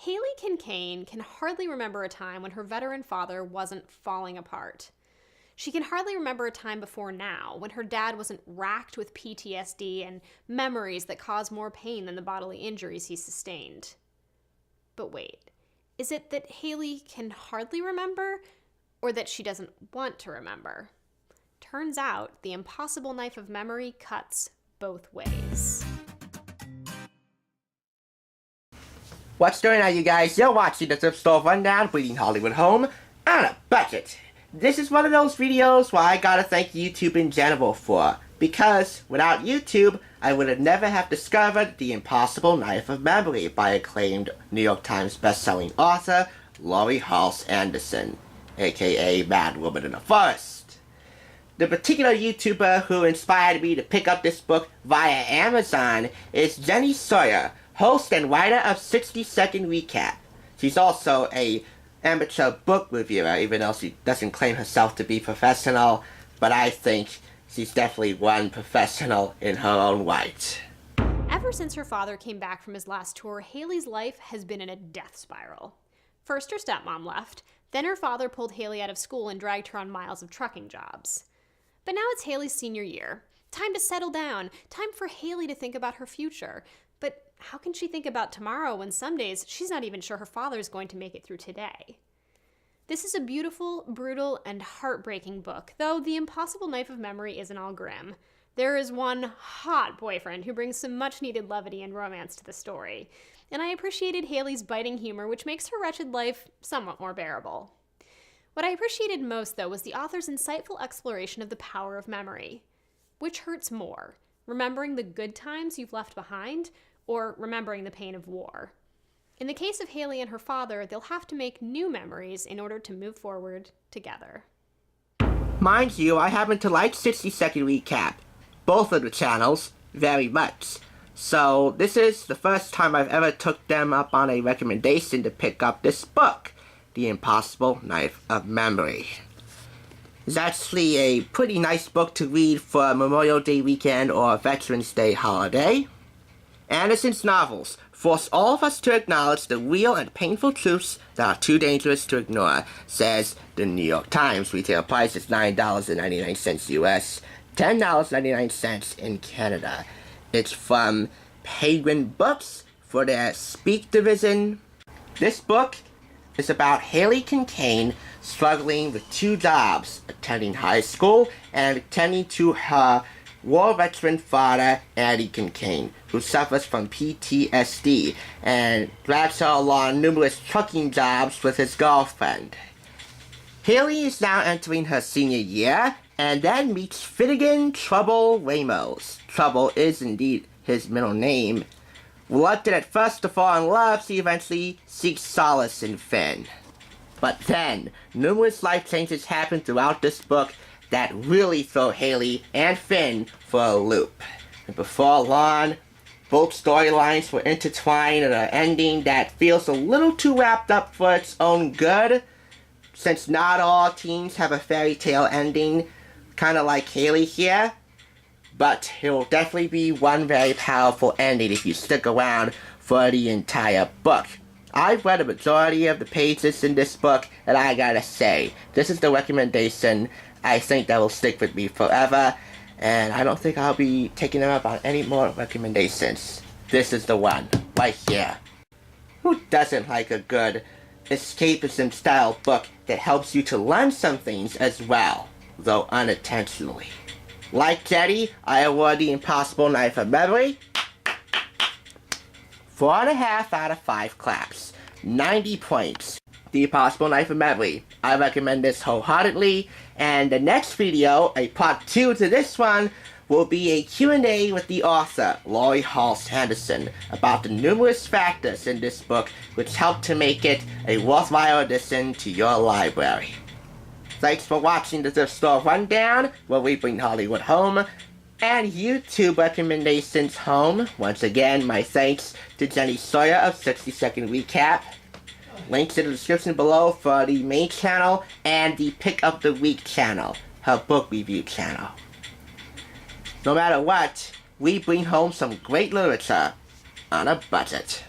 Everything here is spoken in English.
Haley Kincaid can hardly remember a time when her veteran father wasn't falling apart. She can hardly remember a time before now when her dad wasn't racked with PTSD and memories that cause more pain than the bodily injuries he sustained. But wait, is it that Haley can hardly remember, or that she doesn't want to remember? Turns out the impossible knife of memory cuts both ways. What's going on, you guys? You're watching the Thrift Store Rundown, bringing Hollywood home on a budget. This is one of those videos where I gotta thank YouTube in general for, because without YouTube, I would have never have discovered The Impossible Knife of Memory by acclaimed New York Times bestselling author Laurie Halse Anderson, aka Mad Woman in the Forest. The particular YouTuber who inspired me to pick up this book via Amazon is Jenny Sawyer, host and writer of 60-Second Recap. She's also a amateur book reviewer, even though she doesn't claim herself to be professional, but I think she's definitely one professional in her own right. Ever since her father came back from his last tour, Haley's life has been in a death spiral. First her stepmom left, then her father pulled Haley out of school and dragged her on miles of trucking jobs. But now it's Haley's senior year. Time to settle down, time for Haley to think about her future. But how can she think about tomorrow when some days she's not even sure her father's going to make it through today? This is a beautiful, brutal, and heartbreaking book, though The Impossible Knife of Memory isn't all grim. There is one hot boyfriend who brings some much-needed levity and romance to the story, and I appreciated Haley's biting humor, which makes her wretched life somewhat more bearable. What I appreciated most, though, was the author's insightful exploration of the power of memory. Which hurts more, remembering the good times you've left behind, or remembering the pain of war? In the case of Haley and her father, they'll have to make new memories in order to move forward together. Mind you, I happen to like 60-Second Recap, both of the channels, very much. So this is the first time I've ever took them up on a recommendation to pick up this book, The Impossible Knife of Memory. It's actually a pretty nice book to read for a Memorial Day weekend or a Veterans Day holiday. Anderson's novels force all of us to acknowledge the real and painful truths that are too dangerous to ignore, says the New York Times. Retail price is $9.99 US, $10.99 in Canada. It's from Penguin Books for their Speak division. This book is about Haley Kincaid struggling with two jobs, attending high school and attending to her war veteran father, Andy Kincaid, who suffers from PTSD and drags her along numerous trucking jobs with his girlfriend. Haley is now entering her senior year and then meets Finnegan Trouble Ramos. Trouble is indeed his middle name. Reluctant at first to fall in love, she eventually seeks solace in Finn. But then, numerous life changes happen throughout this book that really throw Haley and Finn for a loop. And before long, both storylines will intertwine in an ending that feels a little too wrapped up for its own good, since not all teens have a fairy tale ending, kind of like Haley here. But it will definitely be one very powerful ending if you stick around for the entire book. I've read a majority of the pages in this book, and I gotta say, this is the recommendation I think that will stick with me forever, and I don't think I'll be taking them up on any more recommendations. This is the one, right here. Who doesn't like a good escapism-style book that helps you to learn some things as well, though unintentionally? Like Jetty, I award The Impossible Knife of Memory 4.5 out of 5 claps, 90 points. The Impossible Knife of Memory. I recommend this wholeheartedly, and the next video, a part 2 to this one, will be a Q&A with the author, Laurie Halse Anderson, about the numerous factors in this book which help to make it a worthwhile addition to your library. Thanks for watching the Thrift Store Rundown, where we bring Hollywood home, and YouTube recommendations home. Once again, my thanks to Jenny Sawyer of 60-Second Recap. Links in the description below for the main channel and the Pick of the Week channel, her book review channel. No matter what, we bring home some great literature on a budget.